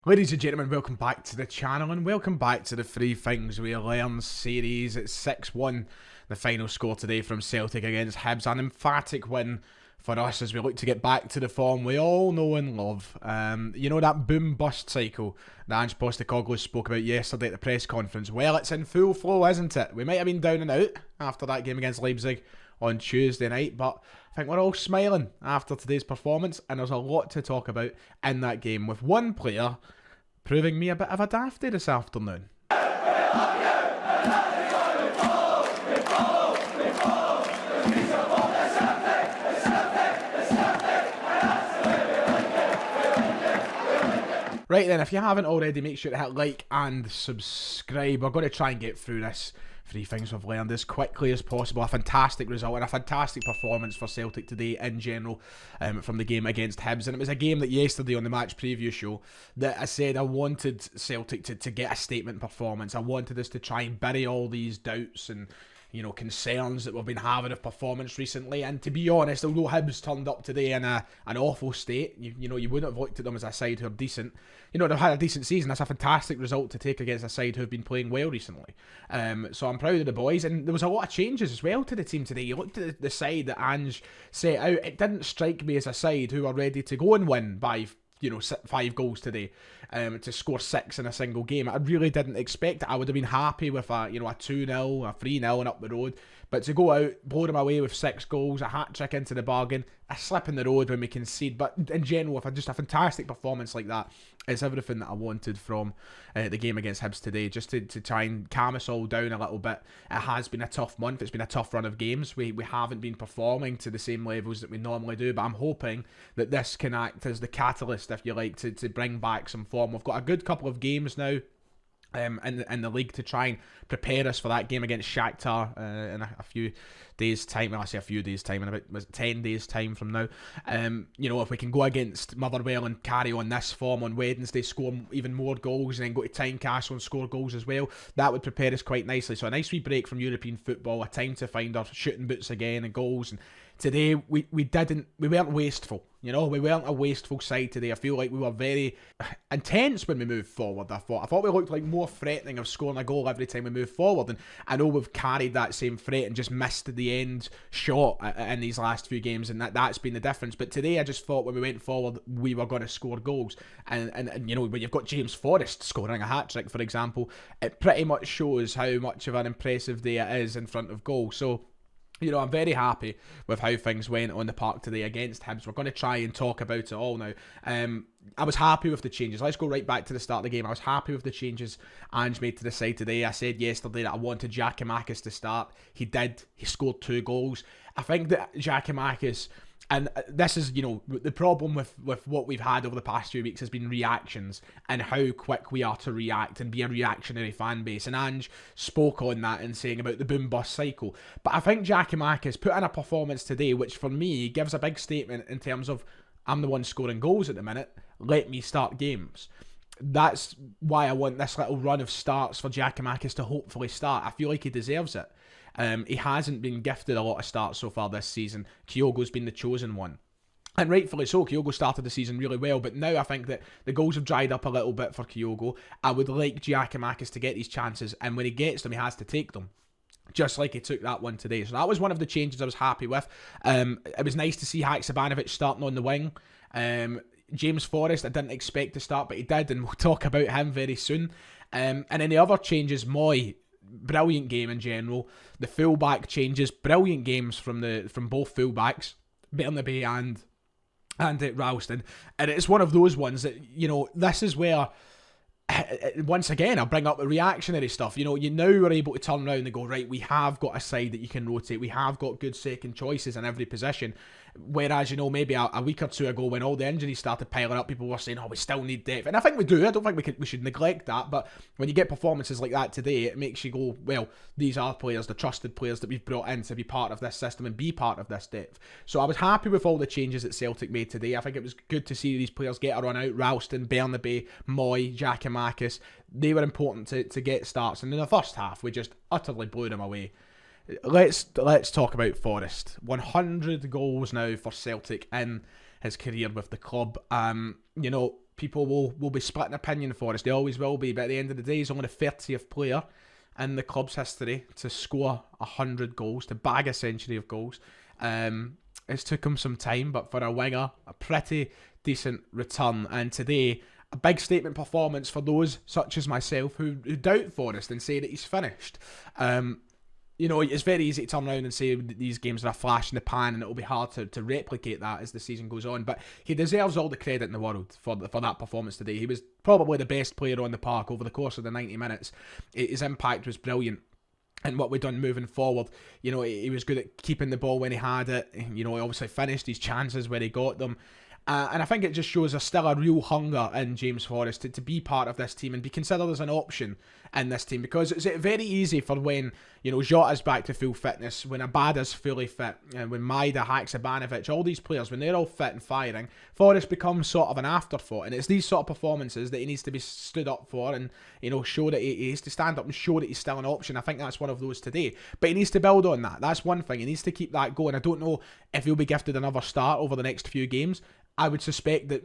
Ladies and gentlemen, welcome back to the channel and welcome back to the Three Things We Learn series. It's 6-1, the final score today from Celtic against Hibs. An emphatic win for us as we look to get back to the form we all know and love. You know that boom-bust cycle that Ange Postecoglou spoke about yesterday at the press conference? Well, it's in full flow, isn't it? We might have been down and out after that game against Leipzig on Tuesday night, but I think we're all smiling after today's performance, and there's a lot to talk about in that game, with one player proving me a bit of a dafty this afternoon. Right then, if you haven't already, make sure to hit like and subscribe. We're going to try and get through this Three Things We've Learned as quickly as possible. A fantastic result and a fantastic performance for Celtic today in general from the game against Hibs. And it was a game that yesterday on the match preview show that I said I wanted Celtic to get a statement performance. I wanted us to try and bury all these doubts and concerns that we've been having of performance recently. And to be honest, although Hibs turned up today in an awful state, you wouldn't have looked at them as a side who are decent. They've had a decent season. That's a fantastic result to take against a side who have been playing well recently. So I'm proud of the boys. And there was a lot of changes as well to the team today. You looked at the side that Ange set out. It didn't strike me as a side who are ready to go and win by 5 goals today, to score 6 in a single game. I really didn't expect it. I would have been happy with a 2-0, a 3-0 and up the road. But to go out, blow them away with 6 goals, a hat-trick into the bargain, a slip in the road when we concede. But in general, with just a fantastic performance like that, it's everything that I wanted from the game against Hibs today, just to try and calm us all down a little bit. It has been a tough month. It's been a tough run of games. We haven't been performing to the same levels that we normally do, but I'm hoping that this can act as the catalyst, if you like, to bring back some form. We've got a good couple of games now in the league to try and prepare us for that game against Shakhtar in a few days' time. Well, I say a few days' time, in about 10 days' time from now. If we can go against Motherwell and carry on this form on Wednesday, score even more goals, and then go to Tynecastle and score goals as well, that would prepare us quite nicely. So a nice wee break from European football, a time to find our shooting boots again and goals. And today we weren't wasteful. We weren't a wasteful side today. I feel like we were very intense when we moved forward. I thought we looked like more threatening of scoring a goal every time we moved forward, and I know we've carried that same threat and just missed the end shot in these last few games, and that's been the difference. But today I just thought when we went forward we were going to score goals, and when you've got James FORREST scoring a hat-trick, for example, it pretty much shows how much of an impressive day it is in front of goal. So I'm very happy with how things went on the park today against Hibs. We're going to try and talk about it all now. I was happy with the changes. Let's go right back to the start of the game. I was happy with the changes Ange made to the side today. I said yesterday that I wanted Giakoumakis to start. He did. He scored 2 goals. I think that Giakoumakis, and this is, the problem with what we've had over the past few weeks has been reactions and how quick we are to react and be a reactionary fan base. And Ange spoke on that in saying about the boom-bust cycle. But I think Giakoumakis put in a performance today which, for me, gives a big statement in terms of, I'm the one scoring goals at the minute, let me start games. That's why I want this little run of starts for Giakoumakis to hopefully start. I feel like he deserves it. He hasn't been gifted a lot of starts so far this season. Kyogo's been the chosen one. And rightfully so. Kyogo started the season really well, but now I think that the goals have dried up a little bit for Kyogo. I would like Giakoumakis to get these chances, and when he gets them, he has to take them, just like he took that one today. So that was one of the changes I was happy with. It was nice to see Haksabanovic starting on the wing. James FORREST, I didn't expect to start, but he did, and we'll talk about him very soon. And then the other changes, Moy, brilliant game in general. The fullback changes, brilliant games from both fullbacks, Bernabei and Ralston. And it's one of those ones that, this is where, once again, I'll bring up the reactionary stuff. You now are able to turn around and go, right, we have got a side that you can rotate. We have got good second choices in every position. Whereas, maybe a week or two ago when all the injuries started piling up, people were saying, we still need depth. And I think we do. I don't think we should neglect that. But when you get performances like that today, it makes you go, well, these are players, the trusted players that we've brought in to be part of this system and be part of this depth. So I was happy with all the changes that Celtic made today. I think it was good to see these players get a run out. Ralston, Bernabei, Moy, Giakoumakis. They were important to get starts. And in the first half, we just utterly blew them away. Let's talk about FORREST. 100 goals now for Celtic in his career with the club. people will be splitting opinion for us. They always will be. But at the end of the day, he's only the 30th player in the club's history to score 100 goals, to bag a century of goals. It's took him some time, but for a winger, a pretty decent return. And today, a big statement performance for those such as myself who doubt Forrest and say that he's finished. It's very easy to turn around and say that these games are a flash in the pan and it'll be hard to replicate that as the season goes on. But he deserves all the credit in the world for that performance today. He was probably the best player on the park over the course of the 90 minutes. His impact was brilliant. And what we've done moving forward, he was good at keeping the ball when he had it. He obviously finished his chances where he got them. And I think it just shows there's still a real hunger in James Forrest to be part of this team and be considered as an option in this team, because it's very easy for when, Jota's back to full fitness, when Abada's fully fit, and when Maida, Haksabanovic, all these players, when they're all fit and firing, Forrest becomes sort of an afterthought. And it's these sort of performances that he needs to be stood up for and, show that he needs to stand up and show that he's still an option. I think that's one of those today. But he needs to build on that. That's one thing. He needs to keep that going. I don't know if he'll be gifted another start over the next few games. I would suspect that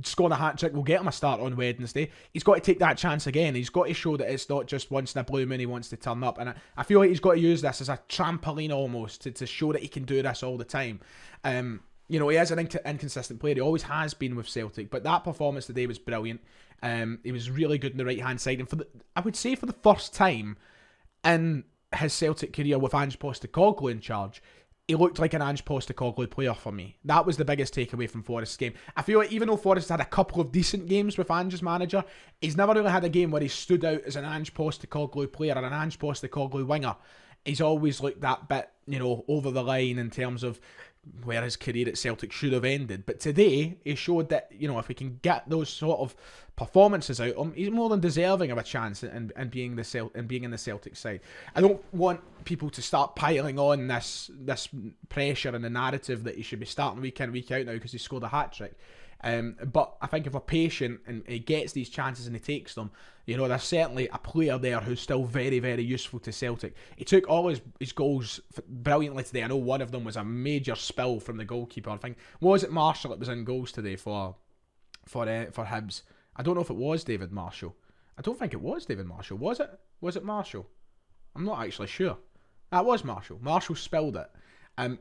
scoring a hat-trick will get him a start on Wednesday. He's got to take that chance again. He's got to show that it's not just once in a blue moon he wants to turn up. And I feel like he's got to use this as a trampoline almost to show that he can do this all the time. He is an inconsistent player. He always has been with Celtic. But that performance today was brilliant. He was really good on the right-hand side. And I would say for the first time in his Celtic career with Ange Postecoglou in charge, he looked like an Ange Postecoglou player for me. That was the biggest takeaway from Forrest's game. I feel like even though Forrest had a couple of decent games with Ange's manager, he's never really had a game where he stood out as an Ange Postecoglou player or an Ange Postecoglou winger. He's always looked that bit, over the line in terms of where his career at Celtic should have ended. But today, he showed that, if we can get those sort of performances out of him, he's more than deserving of a chance in being in the Celtic side. I don't want people to start piling on this pressure and the narrative that he should be starting week in, week out now because he scored a hat-trick. But I think if we're patient and he gets these chances and he takes them, there's certainly a player there who's still very, very useful to Celtic. He took all his goals brilliantly today. I know one of them was a major spill from the goalkeeper. I think, was it Marshall that was in goals today for Hibs? I don't know if it was David Marshall. I don't think it was David Marshall. Was it? Was it Marshall? I'm not actually sure. That was Marshall. Marshall spilled it. And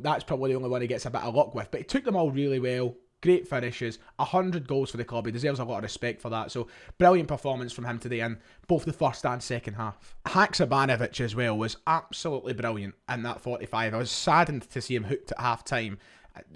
that's probably the only one he gets a bit of luck with. But he took them all really well. Great finishes, 100 goals for the club. He deserves a lot of respect for that. So, brilliant performance from him today in both the first and second half. Haksabanovic as well was absolutely brilliant in that 45. I was saddened to see him hooked at half-time.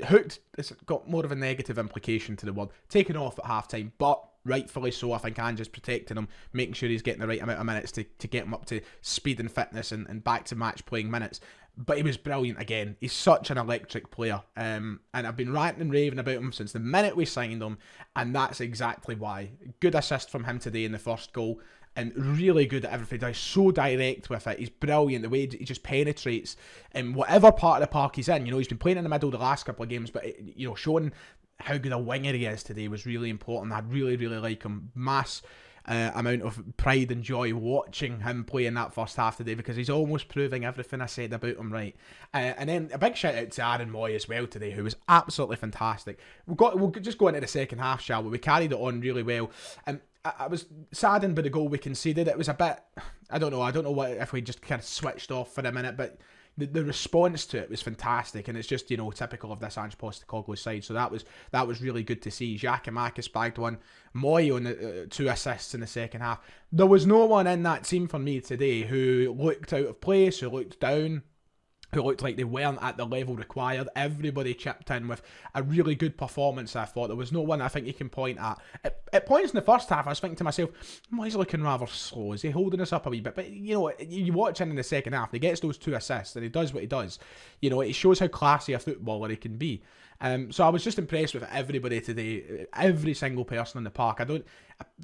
Hooked has got more of a negative implication to the word. Taken off at half-time, but rightfully so. I think Ange's protecting him, making sure he's getting the right amount of minutes to get him up to speed and fitness and back to match playing minutes. But he was brilliant again. He's such an electric player. And I've been ranting and raving about him since the minute we signed him. And that's exactly why. Good assist from him today in the first goal. And really good at everything. He's so direct with it. He's brilliant. The way he just penetrates in whatever part of the park he's in. He's been playing in the middle the last couple of games. But, showing how good a winger he is today was really important. I really, really like him. Mass amount of pride and joy watching him play in that first half today, because he's almost proving everything I said about him right. And then a big shout out to Aaron Moy as well today, who was absolutely fantastic. We'll just go into the second half, shall we? We carried it on really well. And I was saddened by the goal we conceded. It was a bit, I don't know what if we just kind of switched off for a minute, but the response to it was fantastic, and it's just typical of this Ange Postecoglou side. So that was really good to see. Giakoumakis bagged one, Moy on the 2 assists in the second half. There was no one in that team for me today who looked out of place, who looked down, who looked like they weren't at the level required. Everybody chipped in with a really good performance, I thought. There was no one I think you can point at. At points in the first half, I was thinking to myself, he's looking rather slow. Is he holding us up a wee bit? But, you watch him in the second half, and he gets those 2 assists, and he does what he does. It shows how classy a footballer he can be. So I was just impressed with everybody today, every single person in the park.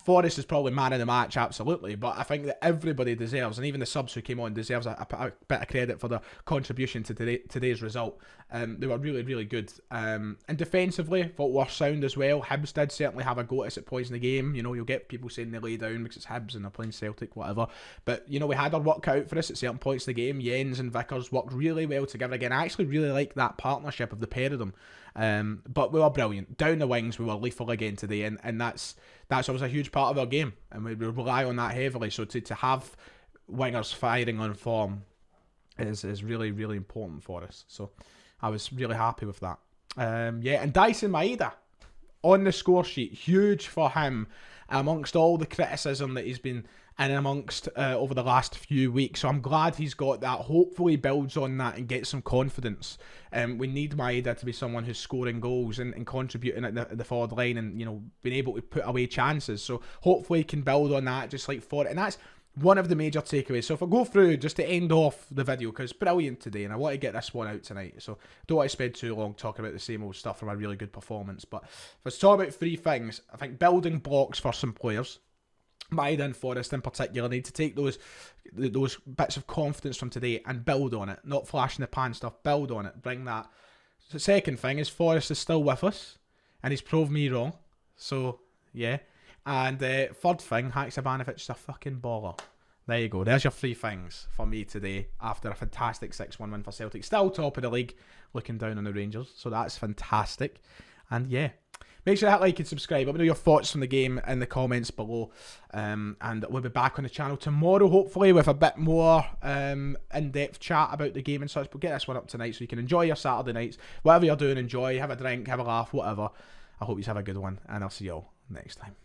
Forrest is probably man of the match, absolutely, but I think that everybody deserves, and even the subs who came on deserves a bit of credit for their contribution to today's result. They were really, really good. And defensively, thought were sound as well. Hibs did certainly have a go at us at points in the game. You'll get people saying they lay down because it's Hibs and they're playing Celtic, whatever. But, we had our work cut out for us at certain points in the game. Jens and Vickers worked really well together again. I actually really like that partnership of the pair of them. But we were brilliant. Down the wings, we were lethal again today, and that's always a huge part of our game, and we rely on that heavily. So to have wingers firing on form is really, really important for us. So I was really happy with that. Yeah, and Dyson Maeda on the score sheet, huge for him amongst all the criticism that he's been in amongst over the last few weeks. So I'm glad he's got that. Hopefully builds on that and gets some confidence. We need Maeda to be someone who's scoring goals and contributing at the forward line, and being able to put away chances. So hopefully he can build on that, just like for it. And that's one of the major takeaways. So if I go through just to end off the video, because it's brilliant today and I want to get this one out tonight, so don't want to spend too long talking about the same old stuff from a really good performance. But if I was talking about 3 things, I think building blocks for some players, Maeda and Forrest in particular, need to take those bits of confidence from today and build on it, not flash in the pan stuff, build on it, bring that. The second thing is Forrest is still with us and he's proved me wrong, so yeah. And third thing, Haksabanovic a fucking baller. There you go. There's your 3 things for me today after a fantastic 6-1 win for Celtic. Still top of the league, looking down on the Rangers. So that's fantastic. And yeah, make sure to hit like and subscribe. Let me know your thoughts from the game in the comments below. And we'll be back on the channel tomorrow, hopefully, with a bit more in-depth chat about the game and such. But get this one up tonight so you can enjoy your Saturday nights. Whatever you're doing, enjoy. Have a drink, have a laugh, whatever. I hope you have a good one. And I'll see you all next time.